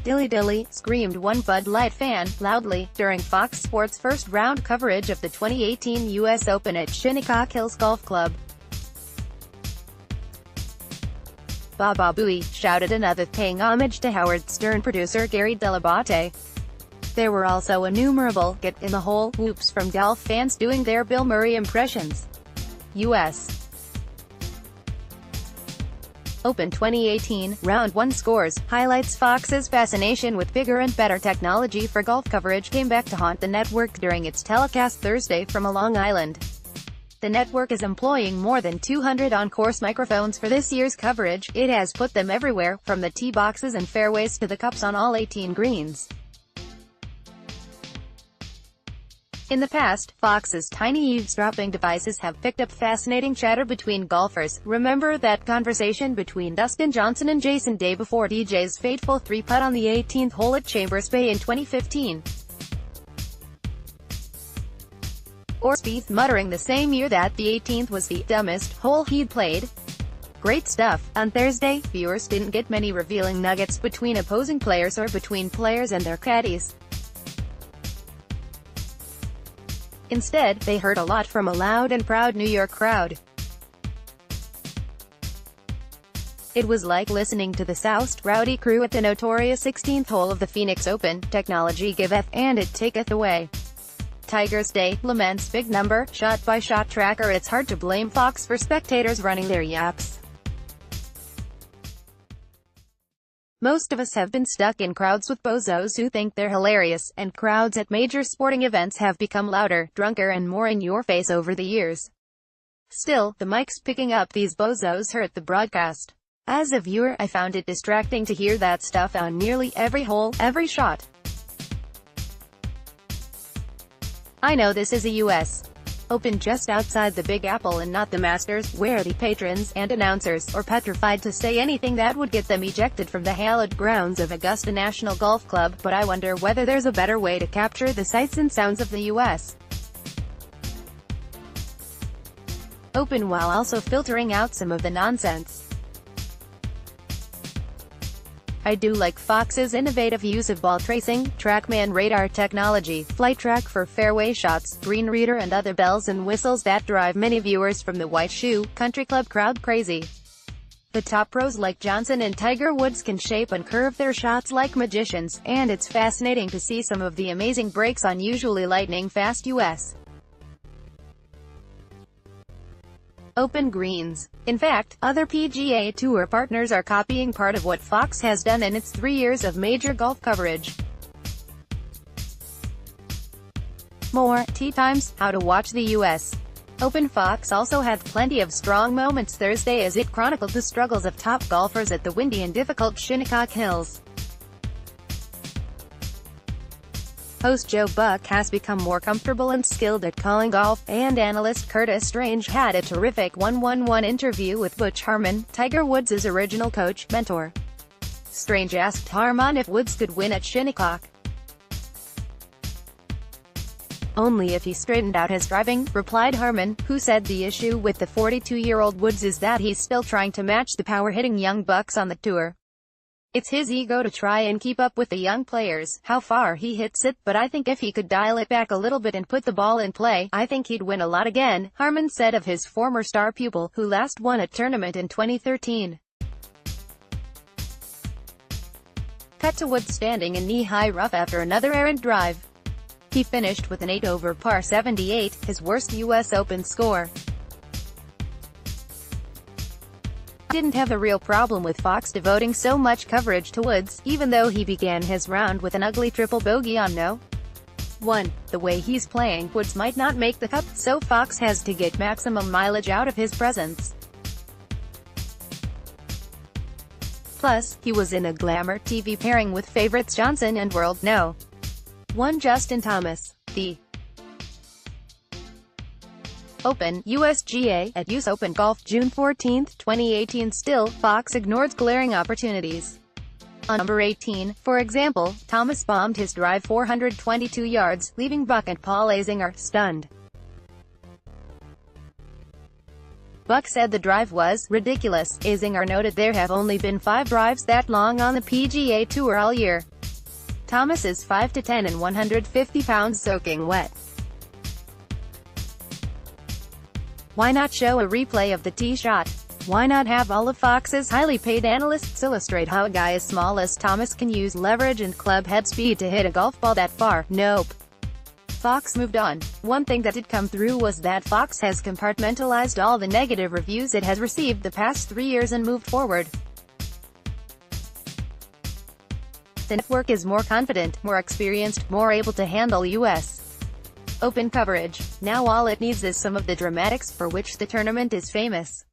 "Dilly Dilly," screamed one Bud Light fan, loudly, during Fox Sports' first-round coverage of the 2018 U.S. Open at Shinnecock Hills Golf Club. "Baba Booey," shouted another, paying homage to Howard Stern producer Gary Dell'Abate. There were also innumerable "get in the hole" whoops from golf fans doing their Bill Murray impressions. U.S. Open 2018, Round 1 scores, highlights. Fox's fascination with bigger and better technology for golf coverage came back to haunt the network during its telecast Thursday from Long Island. The network is employing more than 200 on-course microphones for this year's coverage. It has put them everywhere, from the tee boxes and fairways to the cups on all 18 greens. In the past, Fox's tiny eavesdropping devices have picked up fascinating chatter between golfers. Remember that conversation between Dustin Johnson and Jason Day before DJ's fateful three-putt on the 18th hole at Chambers Bay in 2015? Or Spieth muttering the same year that the 18th was the dumbest hole he'd played? Great stuff. On Thursday, viewers didn't get many revealing nuggets between opposing players or between players and their caddies. Instead, they heard a lot from a loud and proud New York crowd. It was like listening to the soused, rowdy crew at the notorious 16th hole of the Phoenix Open. "Technology giveth, and it taketh away." Tiger's Day laments big number, shot-by-shot tracker. It's hard to blame Fox for spectators running their yaps. Most of us have been stuck in crowds with bozos who think they're hilarious, and crowds at major sporting events have become louder, drunker and more in your face over the years. Still, the mics picking up these bozos hurt the broadcast. As a viewer, I found it distracting to hear that stuff on nearly every hole, every shot. I know this is a U.S. Open just outside the Big Apple and not the Masters, where the patrons and announcers are petrified to say anything that would get them ejected from the hallowed grounds of Augusta National Golf Club, but I wonder whether there's a better way to capture the sights and sounds of the U.S. Open while also filtering out some of the nonsense. I do like Fox's innovative use of ball tracing, TrackMan radar technology, Flight Track for fairway shots, Green Reader and other bells and whistles that drive many viewers from the White Shoe Country Club crowd crazy. The top pros like Johnson and Tiger Woods can shape and curve their shots like magicians, and it's fascinating to see some of the amazing breaks on usually lightning-fast U.S. Open greens. In fact, other PGA Tour partners are copying part of what Fox has done in its 3 years of major golf coverage. More tee times, how to watch the U.S. Open. Fox also had plenty of strong moments Thursday as it chronicled the struggles of top golfers at the windy and difficult Shinnecock Hills. Host Joe Buck has become more comfortable and skilled at calling golf, and analyst Curtis Strange had a terrific one-on-one interview with Butch Harmon, Tiger Woods' original coach, mentor. Strange asked Harmon if Woods could win at Shinnecock. "Only if he straightened out his driving," replied Harmon, who said the issue with the 42-year-old Woods is that he's still trying to match the power-hitting young bucks on the tour. It's his ego to try and keep up with the young players, how far he hits it, but I think if he could dial it back a little bit and put the ball in play, I think he'd win a lot again," Harmon said of his former star pupil, who last won a tournament in 2013. Cut to Woods standing in knee-high rough after another errant drive. He finished with an 8 over par 78, his worst U.S. Open score. Didn't have a real problem with Fox devoting so much coverage to Woods, even though he began his round with an ugly triple bogey on no. 1. The way he's playing, Woods might not make the cut, so Fox has to get maximum mileage out of his presence. Plus, he was in a glamour TV pairing with favorites Johnson and World No. 1 Justin Thomas. The Open, USGA, at US Open Golf, June 14, 2018. Still, Fox ignored glaring opportunities. On number 18, for example, Thomas bombed his drive 422 yards, leaving Buck and Paul Azinger stunned. Buck said the drive was ridiculous. Azinger noted there have only been 5 drives that long on the PGA Tour all year. Thomas is 5'10" and 150 pounds soaking wet. Why not show a replay of the tee shot? Why not have all of Fox's highly paid analysts illustrate how a guy as small as Thomas can use leverage and club head speed to hit a golf ball that far? Nope. Fox moved on. One thing that did come through was that Fox has compartmentalized all the negative reviews it has received the past 3 years and moved forward. The network is more confident, more experienced, more able to handle U.S. Open coverage. Now all it needs is some of the dramatics for which the tournament is famous.